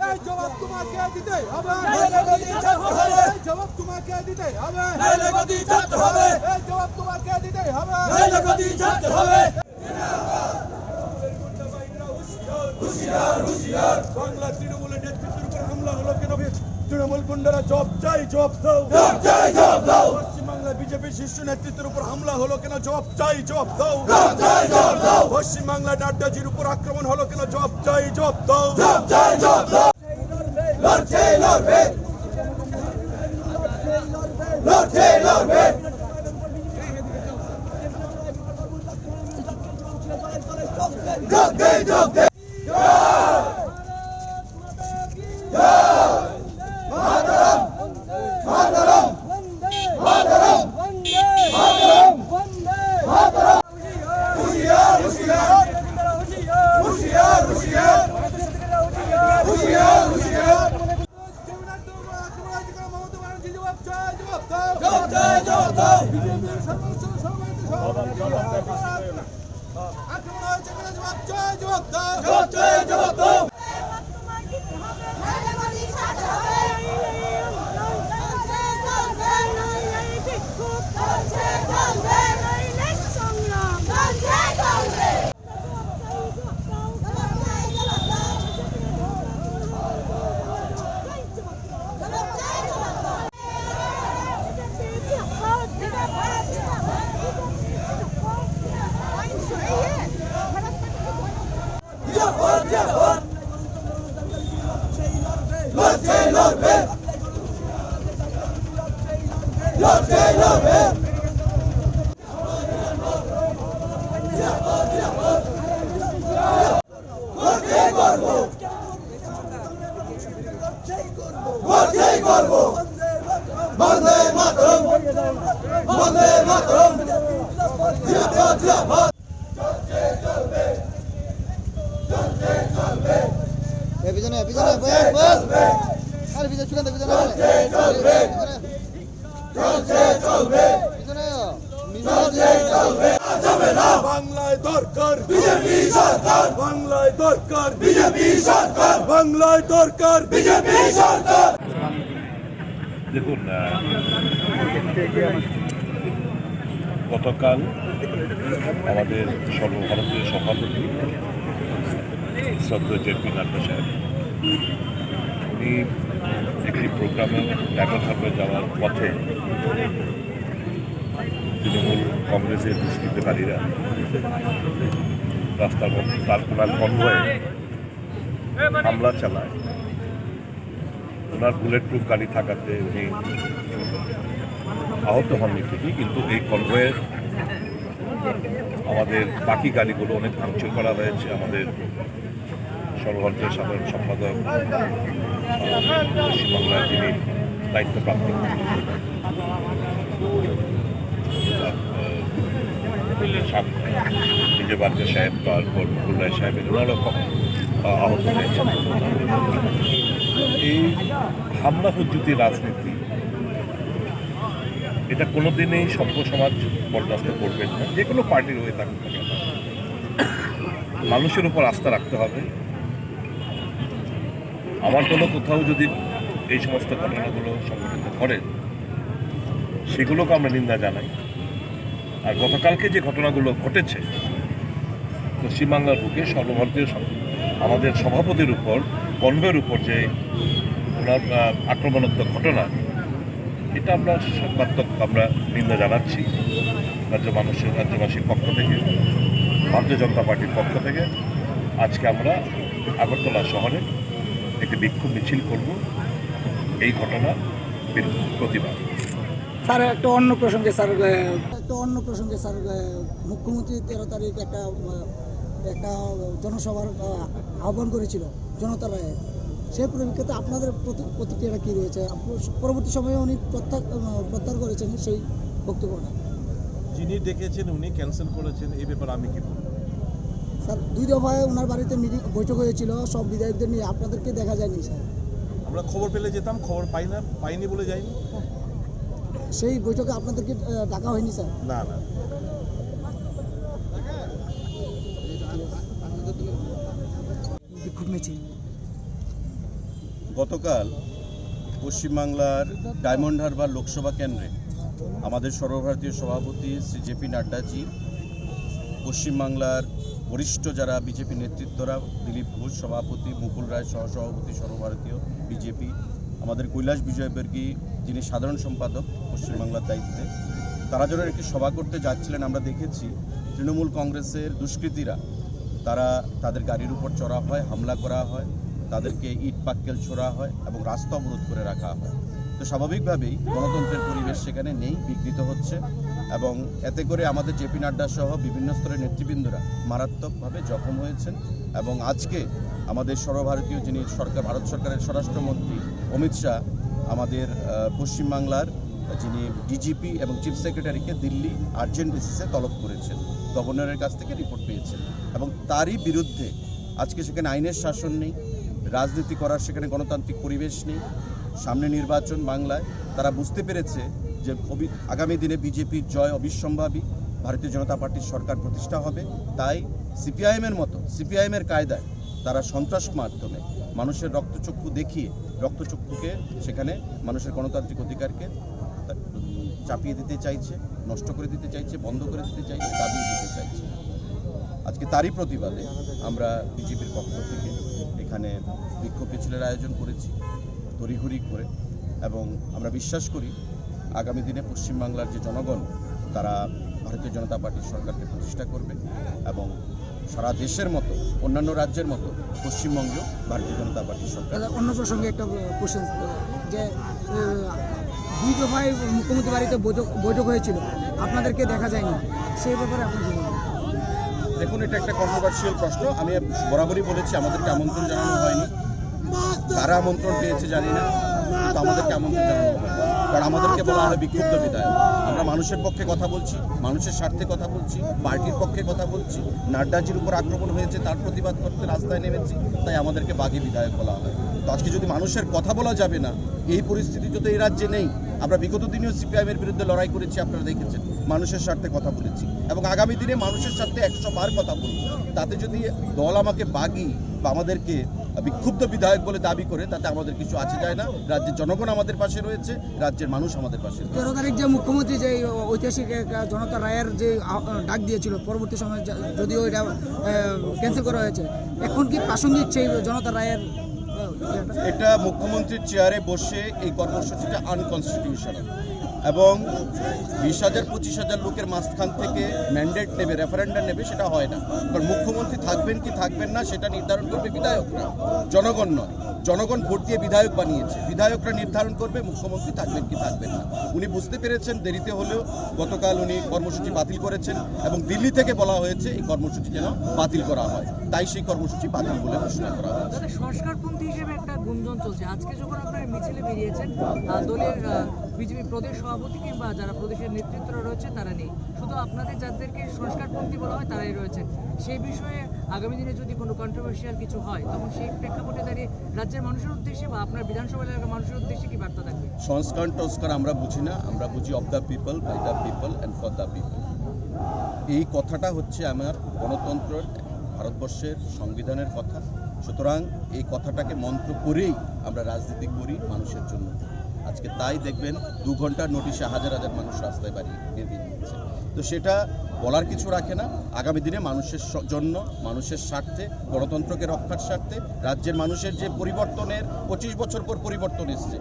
এই জবাব তোমাকে দিতে হবে, জবাব তোমাকে দিতে হবে, এই জবাব তোমাকে দিতে হবে। বাংলা তৃণমূলের নেতৃত্বের উপর হামলা হলো কেন? তৃণমূল গুন্ডারা জবাব চাই, জবাব দাও। পশ্চিমবাংলা বিজেপি শীর্ষ নেতৃত্বের উপর হামলা হলো কেন? জবাব চাই, জবাব দাও। পশ্চিমবাংলা নাড্ডাজির উপর আক্রমণ হলো কেন? জবাব চাই, জবাব দাও। লড়ছে লড়বে, লড়ছে লড়বে। যোগ দে, যোগ দে। মাতরম, মাতরম, মাতরম, মাতরম, মাতরম। হুশিয়ার, হুশিয়ার, হুশিয়ার, হুশিয়ার, হুশিয়ার, হুশিয়ার। মমতা ব্যানার্জি জবাব চাই, জবাব দাও। জবাব চাই, জবাব দাও। বিজেপির সর্বোচ্চ সভাপতি আক্রমণ হয়েছে কেন? জবাব চাই, জবাব দাও। জবাব চাই, জবাব দাও। লড়ছে লড়বে, লড়ছে লড়বে। করছে করব, করছে করব। বন্দে মাতরম, বন্দে মাতরম। জিন্দাবাদ, জিন্দাবাদ। চলছে চলবে, চলছে চলবে। পিছনে পিছনে বস আরে পিছনে চুকান পিছনে চলছে চলবে, চলছে চলবে, পিছনে চলছে চলবে। যাবে না বাংলায় দরকার বিজেপি সরকার, বাংলায় দরকার বিজেপি সরকার, বাংলায় দরকার বিজেপি সরকার। দেখুন, গতকাল আমাদের সর্বভারতীয় সভাপতি শ্রদ্ধেয় জেপি নাড্ডা সাহেব উনি একটি প্রোগ্রামে ডায়মন্ড হারবার যাওয়ার পথে তৃণমূল কংগ্রেসের দুষ্কৃতকারীরা রাস্তার মধ্যে তার কোনার কনভয়ে হামলা চালায়। ওনার বুলেট প্রুফ গাড়ি থাকাতে উনি আহত হননি ঠিকই, কিন্তু এই কনভয়ের আমাদের বাকি গাড়িগুলো অনেক ভাঙচুর করা হয়েছে। আমাদের সর্বভারতীয় সাধারণ সম্পাদক পশ্চিমবাংলার যিনি দায়িত্বপ্রাপ্ত বিজয়বার্গ সাহেব, তারপর মুকুল রায় সাহেব, ওনারও আহত হয়েছে। এই হামলা হুজ্জুতি রাজনীতি এটা কোনোদিনই সভ্য সমাজ বরদাস্ত করবেন না, যে কোনো পার্টির হয়ে থাকুক না কেন। মানুষের উপর আস্থা রাখতে হবে। আমার কোনো কোথাও যদি এই সমস্ত ঘটনাগুলো সংঘটিত করে সেগুলোকে আমরা নিন্দা জানাই। আর গতকালকে যে ঘটনাগুলো ঘটেছে পশ্চিমবাংলার বুকে সর্বভারতীয় আমাদের সভাপতির উপর কনভয়ের উপর যে ওনার আক্রমণাত্মক ঘটনা, এটা আমরা সর্বাত্মক আমরা নিন্দা জানাচ্ছি রাজ্যবাসীর পক্ষ থেকে, ভারতীয় জনতা পার্টির পক্ষ থেকে। আজকে আমরা আগরতলা শহরে একটি বিক্ষোভ মিছিল করব এই ঘটনা প্রতিবাদ। স্যার একটা অন্য প্রসঙ্গে স্যার মুখ্যমন্ত্রী 13 তারিখ একটা জনসভার আহ্বান করেছিল জনতার রায়ে। সেই পরিপ্রেক্ষিতে আপনাদের প্রতিক্রিয়াটা কী রয়েছে? পরবর্তী সময়ে উনি প্রত্যাহার করেছেন সেই বক্তব্যটা। যিনি ডেকেছেন উনি ক্যান্সেল করেছেন, এই ব্যাপারে আমি কি বলবো? স্যার 2 দফায় ওনার বাড়িতে বৈঠক হয়েছিল, সব বিধায়কদের নিয়ে, আপনাদেরকে দেখা যায়নি স্যার? আমরা খবর পেলে যেতাম, খবর পাইনি বলে যাইনি। সেই বৈঠকে আপনাদেরকে ডাকা হয়নি স্যার? না না। বিক্ষোভ মিছিল গতকাল পশ্চিমবাংলার ডায়মন্ড হারবার লোকসভা কেন্দ্রে আমাদের সর্বভারতীয় সভাপতি শ্রী জেপি নাড্ডাজি, পশ্চিমবাংলার বরিষ্ঠ যারা বিজেপি নেতৃত্বরা, দিলীপ ঘোষ সভাপতি, মুকুল রায় সহসভাপতি সর্বভারতীয় বিজেপি, আমাদের কৈলাস বিজয়বর্গী যিনি সাধারণ সম্পাদক পশ্চিমবাংলার দায়িত্বে, তারা যেন একটি সভা করতে যাচ্ছিলেন। আমরা দেখেছি তৃণমূল কংগ্রেসের দুষ্কৃতীরা তারা তাদের গাড়ির উপর চড়া হয়, হামলা করা হয়, তাদেরকে ইট পাক্কেল ছোড়া হয় এবং রাস্তা অবরোধ করে রাখা হয়। তো স্বাভাবিকভাবেই গণতন্ত্রের পরিবেশ সেখানে নেই, বিঘ্নিত হচ্ছে এবং এতে করে আমাদের জেপি নাড্ডা সহ বিভিন্ন স্তরের নেতৃবৃন্দরা মারাত্মকভাবে জখম হয়েছেন। এবং আজকে আমাদের সর্বভারতীয় যিনি ভারত সরকারের স্বরাষ্ট্রমন্ত্রী অমিত শাহ আমাদের পশ্চিমবাংলার যিনি ডিজিপি এবং চিফ সেক্রেটারিকে দিল্লি আর্জেন্ট বেসিসে তলব করেছেন, গভর্নরের কাছ থেকে রিপোর্ট পেয়েছেন এবং তারই বিরুদ্ধে আজকে সেখানে আইনের শাসন নেই, রাজনীতি করার সেখানে গণতান্ত্রিক পরিবেশ নেই, সামনে নির্বাচন বাংলায়। তারা বুঝতে পেরেছে যে আগামী দিনে বিজেপির জয় অবিসম্ভাবী, ভারতীয় জনতা পার্টির সরকার প্রতিষ্ঠা হবে। তাই সিপিআইএমের মতো সিপিআইএমের কায়দায় তারা সন্ত্রাস মাধ্যমে মানুষের রক্তচক্ষু দেখিয়ে রক্তচক্ষুকে সেখানে মানুষের গণতান্ত্রিক অধিকারকে চাপিয়ে দিতে চাইছে, নষ্ট করে দিতে চাইছে, বন্ধ করে দিতে চাইছে, দাবিয়ে দিতে চাইছে। আজকে তারই প্রতিবাদে আমরা বিজেপির পক্ষ থেকে এখানে বিক্ষোভ মিছিলের আয়োজন করেছি তড়িঘড়ি করে এবং আমরা বিশ্বাস করি আগামী দিনে পশ্চিমবাংলার যে জনগণ তারা ভারতীয় জনতা পার্টির সরকারকে প্রতিষ্ঠা করবে এবং সারা দেশের মতো অন্যান্য রাজ্যের মতো পশ্চিমবঙ্গেও ভারতীয় জনতা পার্টির সরকার। অন্য প্রসঙ্গে একটা কোশ্চেন, যে দুই দফায় মুখ্যমন্ত্রী বাড়িতে বৈঠক হয়েছিল, আপনাদেরকে দেখা যায়নি, সেই ব্যাপারে আপনি কি বলবেন? দেখুন, এটা একটা কন্ট্রোভার্সিয়াল প্রশ্ন। আমি বরাবরই বলেছি আমাদেরকে আমন্ত্রণ জানানো হয়নি। কারা আমন্ত্রণ পেয়েছে জানি না, কিন্তু আমাদেরকে আমন্ত্রণ জানানো হয়নি, কারণ আমাদেরকে বলা হয় বিক্ষুব্ধ বিধায়ক। আমরা মানুষের পক্ষে কথা বলছি, মানুষের স্বার্থে কথা বলছি, পার্টির পক্ষে কথা বলছি। নাড্ডাজির উপর আক্রমণ হয়েছে, তার প্রতিবাদ করতে রাস্তায় নেমেছি, তাই আমাদেরকে বাঘী বিধায়ক বলা হয়। তো আজকে যদি মানুষের কথা বলা যাবে না, এই পরিস্থিতি যদি এই রাজ্যে নেই, আমরা বিগত দিনেও সিপিআইএমের বিরুদ্ধে লড়াই করেছি, আপনারা দেখেছেন, মানুষের স্বার্থে কথা বলেছি এবং আগামী দিনে মানুষের স্বার্থে 100 বার কথা বলব। তাতে যদি দল আমাকে বাগী বা আমাদেরকে বিক্ষুব্ধ বিধায়ক বলে দাবি করে, তাতে আমাদের কিছু আছে যায় না। রাজ্যের জনগণ আমাদের পাশে রয়েছে, রাজ্যের মানুষ আমাদের পাশে রয়েছে। 13 তারিখ যে মুখ্যমন্ত্রী যে ঐতিহাসিক জনতা রায়ের যে ডাক দিয়েছিল, পরবর্তী সময়ে যদিও এটা ক্যান্সেল করা হয়েছে, এখন কি প্রাসঙ্গিক সেই জনতা রায়ের? এটা মুখ্যমন্ত্রীর চেয়ারে বসে এই কর্মসূচিটা আনকনস্টিটিউশনাল এবং 20,000-25,000 লোকের মাঝখান থেকে ম্যান্ডেট নেবে, রেফারেন্ডাম নেবে, সেটা হয় না। কারণ মুখ্যমন্ত্রী থাকবেন কি থাকবেন না সেটা নির্ধারণ করবে বিধায়করা, জনগণ নয়। জনগণ ভোট দিয়ে বিধায়ক বানিয়েছে, বিধায়করা নির্ধারণ করবে মুখ্যমন্ত্রী থাকবেন কি থাকবেন না। উনি বুঝতে পেরেছেন দেরিতে হলেও গতকাল উনি কর্মসূচি বাতিল করেছেন এবং দিল্লি থেকে বলা হয়েছে এই কর্মসূচি যেন বাতিল করা হয়, তাই সেই কর্মসূচি বাতিল বলে ঘোষণা করা হয়েছে। সংস্কারপন্থী হিসেবে একটা গুঞ্জন চলছে। আজকে যখন আপনারা মিছিলে বেরিয়েছেন, দলের বিজেপি প্রদেশ সভাপতি কিংবা যারা প্রদেশের নেতৃত্বরা রয়েছে তারা নেই, শুধু আপনাদের যাদেরকে সংস্কারপন্থী বলা হয় তারাই রয়েছেন। সেই বিষয়ে আগামী দিনে যদি কোনো কন্ট্রোভার্সিয়াল কিছু হয়, তখন সেই প্রেক্ষাপটে দাঁড়িয়ে রাজ্যের মানুষের উদ্দেশ্যে বা আপনার বিধানসভা এলাকার মানুষের উদ্দেশ্যে কি বার্তা থাকবে? সংস্কার আমরা বুঝি না, আমরা বুঝি of the people, by the people and for the people. এই কথাটা হচ্ছে আমার গণতন্ত্রের, ভারতবর্ষের সংবিধানের কথা। সুতরাং এই কথাটাকে মন্ত্র করেই আমরা রাজনীতি করি মানুষের জন্য। আজকে তাই দেখবেন 2 ঘন্টার নোটিশে হাজার হাজার মানুষ রাস্তায় বেরিয়ে দিচ্ছে। তো সেটা বলার কিছু রাখে না। আগামী দিনে মানুষের জন্য, মানুষের স্বার্থে, গণতন্ত্রকে রক্ষার স্বার্থে, রাজ্যের মানুষের যে পরিবর্তনের 25 বছর পর পরিবর্তন এসছে,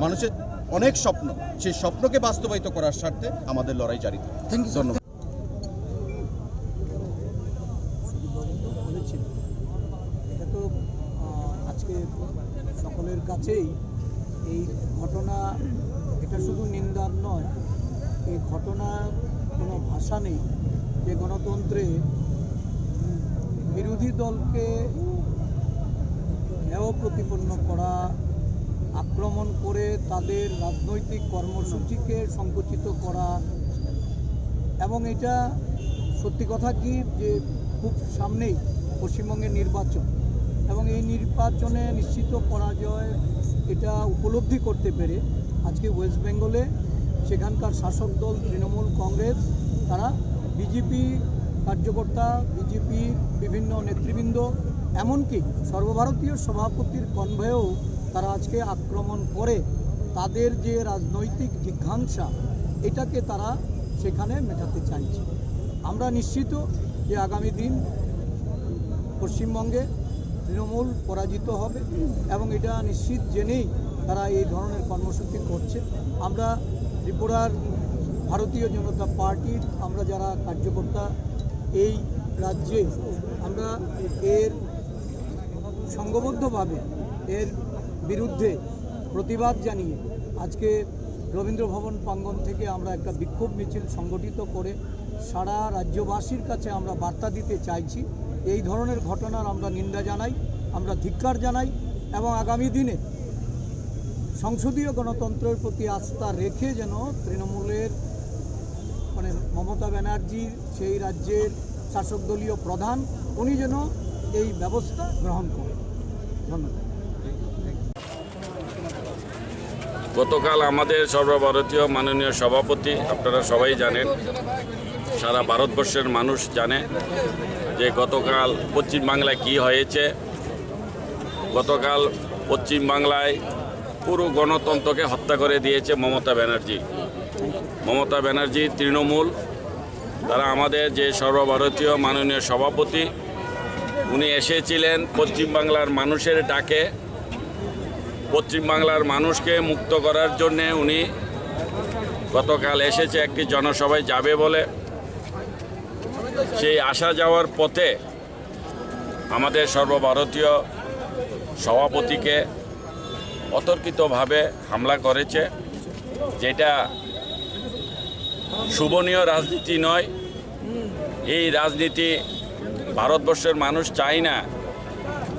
মানুষের অনেক স্বপ্ন, সেই স্বপ্নকে বাস্তবায়িত করার স্বার্থে আমাদের লড়াই জারি থাকবে। ধন্যবাদ। এটা তো আজকে সকলের কাছেই এই ঘটনা, এটা শুধু নিন্দার নয়, এই ঘটনার কোনো ভাষা নেই যে গণতন্ত্রে বিরোধী দলকে হেয় প্রতিপন্ন করা, আক্রমণ করে তাদের রাজনৈতিক কর্মসূচিকে সংকুচিত করা। এবং এটা সত্যি কথা কি যে খুব সামনেই পশ্চিমবঙ্গের নির্বাচন এবং এই নির্বাচনে নিশ্চিত পরাজয় এটা উপলব্ধি করতে পেরে আজকে ওয়েস্ট বেঙ্গলে সেখানকার শাসক দল তৃণমূল কংগ্রেস, তারা বিজেপি কার্যকর্তা, বিজেপির বিভিন্ন নেতৃবৃন্দ, এমনকি সর্বভারতীয় সভাপতির কনভয়েও তারা আজকে আক্রমণ করে তাদের যে রাজনৈতিক জিজ্ঞাসা এটাকে তারা সেখানে মেটাতে চাইছে। আমরা নিশ্চিত যে আগামী দিন পশ্চিমবঙ্গে তৃণমূল পরাজিত হবে এবং এটা নিশ্চিত জেনেই তারা এই ধরনের কর্মসূচি করছে। আমরা ত্রিপুরার ভারতীয় জনতা পার্টির আমরা যারা কার্যকর্তা এই রাজ্যে আমরা এর সংঘবদ্ধভাবে এর বিরুদ্ধে প্রতিবাদ জানিয়ে আজকে রবীন্দ্র ভবন প্রাঙ্গণ থেকে আমরা একটা বিক্ষোভ মিছিল সংগঠিত করে সারা রাজ্যবাসীর কাছে আমরা বার্তা দিতে চাইছি। এই ধরনের ঘটনার আমরা নিন্দা জানাই, আমরা ধিক্কার জানাই এবং আগামী দিনে সংসদীয় গণতন্ত্রের প্রতি আস্থা রেখে যেন তৃণমূলের মানে মমতা ব্যানার্জির সেই রাজ্যের শাসক দলীয় প্রধান উনি যেন এই ব্যবস্থা গ্রহণ করেন। ধন্যবাদ। গতকাল আমাদের সর্বভারতীয় মাননীয় সভাপতি, আপনারা সবাই জানেন, সারা ভারতবর্ষের মানুষ জানে যে গতকাল পশ্চিমবাংলায় কি হয়েছে। গতকাল পশ্চিমবাংলায় পুরো গণতন্ত্রকে হত্যা করে দিয়েছে মমতা ব্যানার্জি। মমতা ব্যানার্জি তৃণমূল, তারা আমাদের যে সর্বভারতীয় মাননীয় সভাপতি, উনি এসেছিলেন পশ্চিমবাংলার মানুষের ডাকে, পশ্চিমবাংলার মানুষকে মুক্ত করার জন্যে উনি গতকাল এসেছে একটি জনসভায় যাবে বলে। সেই আসা যাওয়ার পথে আমাদের সর্বভারতীয় সভাপতিকে অতর্কিতভাবে হামলা করেছে, যেটা শুভনীয় রাজনীতি নয়। এই রাজনীতি ভারতবর্ষের মানুষ চায় না,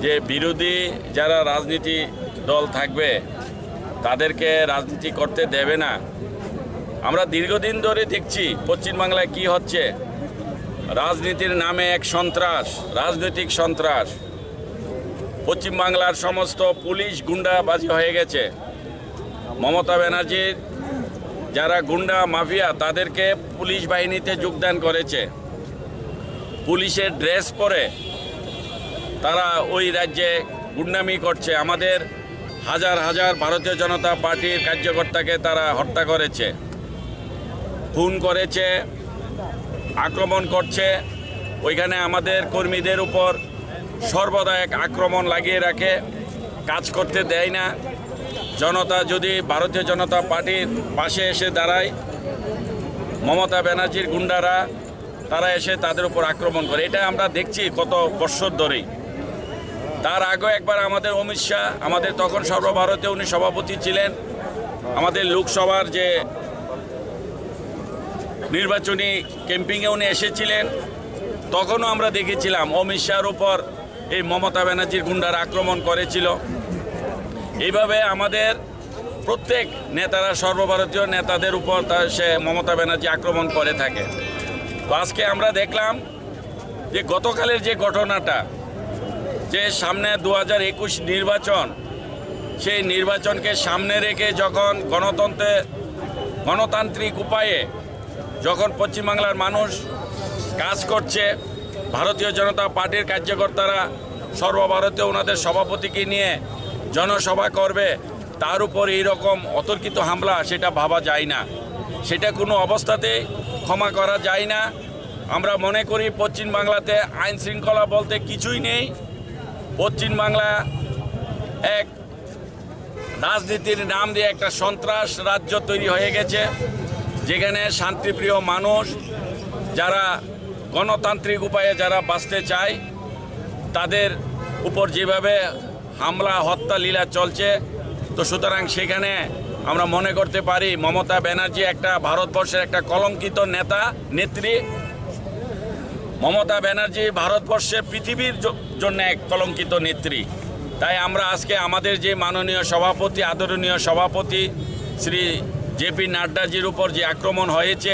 যে বিরোধী যারা রাজনীতি দল থাকবে তাদেরকে রাজনীতি করতে দেবে না। আমরা দীর্ঘদিন ধরে দেখছি পশ্চিমবাংলায় কি হচ্ছে। রাজনীতির নামে এক সন্ত্রাস, রাজনৈতিক সন্ত্রাস। পশ্চিমবাংলার সমস্ত পুলিশ গুন্ডাবাজি হয়ে গেছে। মমতা ব্যানার্জির যারা গুন্ডা মাফিয়া তাদেরকে পুলিশ বাহিনীতে যোগদান করেছে। পুলিশের ড্রেস পরে তারা ওই রাজ্যে গুন্ডামি করছে। আমাদের হাজার হাজার ভারতীয় জনতা পার্টির কার্যকর্তাকে তারা হত্যা করেছে, খুন করেছে, আক্রমণ করছে। ওইখানে আমাদের কর্মীদের উপর সর্বদা এক আক্রমণ লাগিয়ে রাখে, কাজ করতে দেয় না। জনতা যদি ভারতীয় জনতা পার্টির পাশে এসে দাঁড়ায়, মমতা ব্যানার্জির গুন্ডারা তারা এসে তাদের উপর আক্রমণ করে। এটা আমরা দেখছি কত বছর ধরেই। তার আগে একবার আমাদের অমিত শাহ, আমাদের তখন সর্বভারতীয় উনি সভাপতি ছিলেন, আমাদের লোকসভার যে নির্বাচনী ক্যাম্পিংয়ে উনি এসেছিলেন, তখনও আমরা দেখেছিলাম অমিত শাহর উপর এই মমতা ব্যানার্জির গুন্ডারা আক্রমণ করেছিল। এইভাবে আমাদের প্রত্যেক নেতারা, সর্বভারতীয় নেতাদের উপর সে মমতা ব্যানার্জি আক্রমণ করে থাকে। তো আজকে আমরা দেখলাম যে গতকালের যে ঘটনাটা, যে সামনে 2021 নির্বাচন, সেই নির্বাচনকে সামনে রেখে যখন গণতান্ত্রিক উপায়ে যখন পশ্চিমবাংলার মানুষ কাজ করছে, ভারতীয় জনতা পার্টির কার্যকর্তারা সর্বভারতীয় ওনাদের সভাপতিকে নিয়ে জনসভা করবে, তার উপর এইরকম অতর্কিত হামলা, সেটা ভাবা যায় না, সেটা কোনো অবস্থাতেই ক্ষমা করা যায় না। আমরা মনে করি পশ্চিমবাংলাতে আইন শৃঙ্খলা বলতে কিছুই নেই। পশ্চিমবাংলা এক রাজনীতির নাম দিয়ে একটা সন্ত্রাস রাজ্য তৈরি হয়ে গেছে, যেখানে শান্তিপ্রিয় মানুষ যারা গণতান্ত্রিক উপায়ে যারা বাঁচতে চায় তাদের উপর যেভাবে হামলা হত্যা লীলা চলছে, তো সুতরাং সেখানে আমরা মনে করতে পারি মমতা ব্যানার্জি একটা ভারতবর্ষের একটা কলঙ্কিত নেত্রী। মমতা ব্যানার্জি ভারতবর্ষের পৃথিবীর জন্য এক কলঙ্কিত নেত্রী। তাই আমরা আজকে আমাদের যে মাননীয় সভাপতি, আদরণীয় সভাপতি শ্রী জেপি নাড্ডাজির উপর যে আক্রমণ হয়েছে,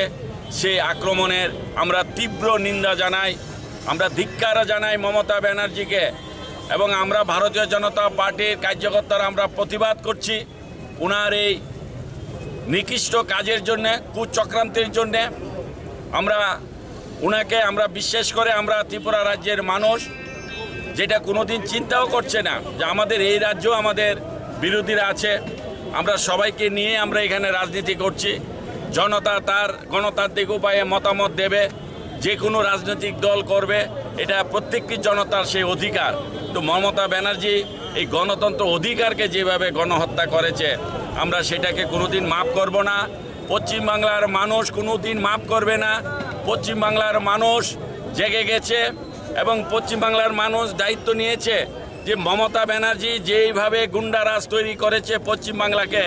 সেই আক্রমণের আমরা তীব্র নিন্দা জানাই, আমরা ধিক্কার জানাই মমতা ব্যানার্জিকে। এবং আমরা ভারতীয় জনতা পার্টির কার্যকর্তারা আমরা প্রতিবাদ করছি ওনার এই নিকৃষ্ট কাজের জন্যে, কুচক্রান্তের জন্যে। আমরা বিশ্বাস করে আমরা ত্রিপুরা রাজ্যের মানুষ যেটা কোনোদিন চিন্তাও করছে না যে আমাদের এই রাজ্য আমাদের বিরোধীরা আছে, আমরা সবাইকে নিয়ে আমরা এখানে রাজনীতি করছি। জনতা তার গণতান্ত্রিক উপায়ে মতামত দেবে, যে কোনো রাজনৈতিক দল করবে, এটা প্রত্যেকটি জনতার সেই অধিকার। তো মমতা ব্যানার্জি এই গণতন্ত্র অধিকারকে যেভাবে গণহত্যা করেছে, আমরা সেটাকে কোনোদিন মাফ করব না। পশ্চিমবাংলার মানুষ কোনোদিন মাফ করবে না। পশ্চিমবাংলার মানুষ জেগে গেছে এবং পশ্চিমবাংলার মানুষ দায়িত্ব নিয়েছে যে মমতা ব্যানার্জি যেইভাবে গুন্ডারাজ তৈরি করেছে পশ্চিমবাংলাকে,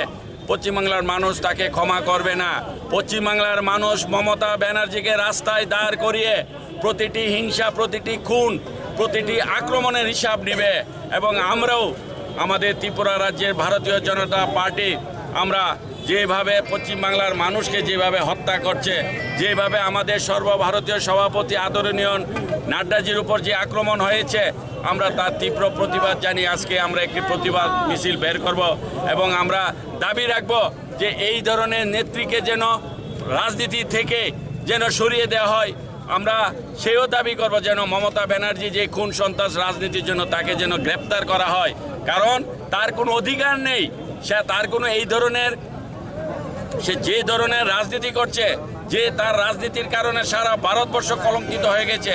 পশ্চিমবাংলার মানুষ তাকে ক্ষমা করবে না। পশ্চিমবাংলার মানুষ মমতা ব্যানার্জিকে রাস্তায় দাঁড় করিয়ে প্রতিটি হিংসা, প্রতিটি খুন, প্রতিটি আক্রমণের হিসাব নেবে। এবং আমরাও আমাদের ত্রিপুরা রাজ্যের ভারতীয় জনতা পার্টি আমরা যেভাবে পশ্চিমবাংলার মানুষকে যেভাবে হত্যা করছে, যেভাবে আমাদের সর্বভারতীয় সভাপতি আদরণীয় নাড্ডাজির উপর যে আক্রমণ হয়েছে, আমরা তার তীব্র প্রতিবাদ জানিয়ে আজকে আমরা একটি প্রতিবাদ মিছিল বের করব এবং আমরা দাবি রাখব যে এই ধরনের নেত্রীকে যেন রাজনীতি থেকে যেন সরিয়ে দেওয়া হয়। আমরা সেও দাবি করব যেন মমতা ব্যানার্জি যে খুন সন্ত্রাস রাজনীতির জন্য তাকে যেন গ্রেপ্তার করা হয়, কারণ তার কোনো অধিকার নেই। তার কোনো এই ধরনের, সে যে ধরনের রাজনীতি করছে, যে তার রাজনীতির কারণে সারা ভারতবর্ষ কলঙ্কিত হয়ে গেছে,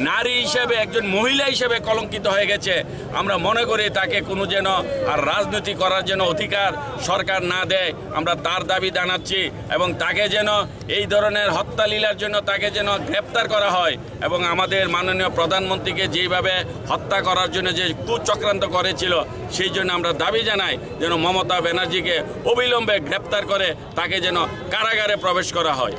নারী হিসেবে একজন মহিলা হিসেবে কলঙ্কিত হয়ে গেছে। আমরা মনে করি তাকে কোনো যেন আর রাজনীতি করার জন্য অধিকার সরকার না দেয়, আমরা তার দাবি জানাচ্ছি এবং তাকে যেন এই ধরনের হত্যালীলার জন্য তাকে যেন গ্রেপ্তার করা হয় এবং আমাদের মাননীয় প্রধানমন্ত্রীকে যেভাবে হত্যা করার জন্য যে কুচক্রান্ত করেছিল, সেই জন্য আমরা দাবি জানাই যেন মমতা ব্যানার্জিকে অবিলম্বে গ্রেপ্তার করে তাকে যেন কারাগারে প্রবেশ করা হয়।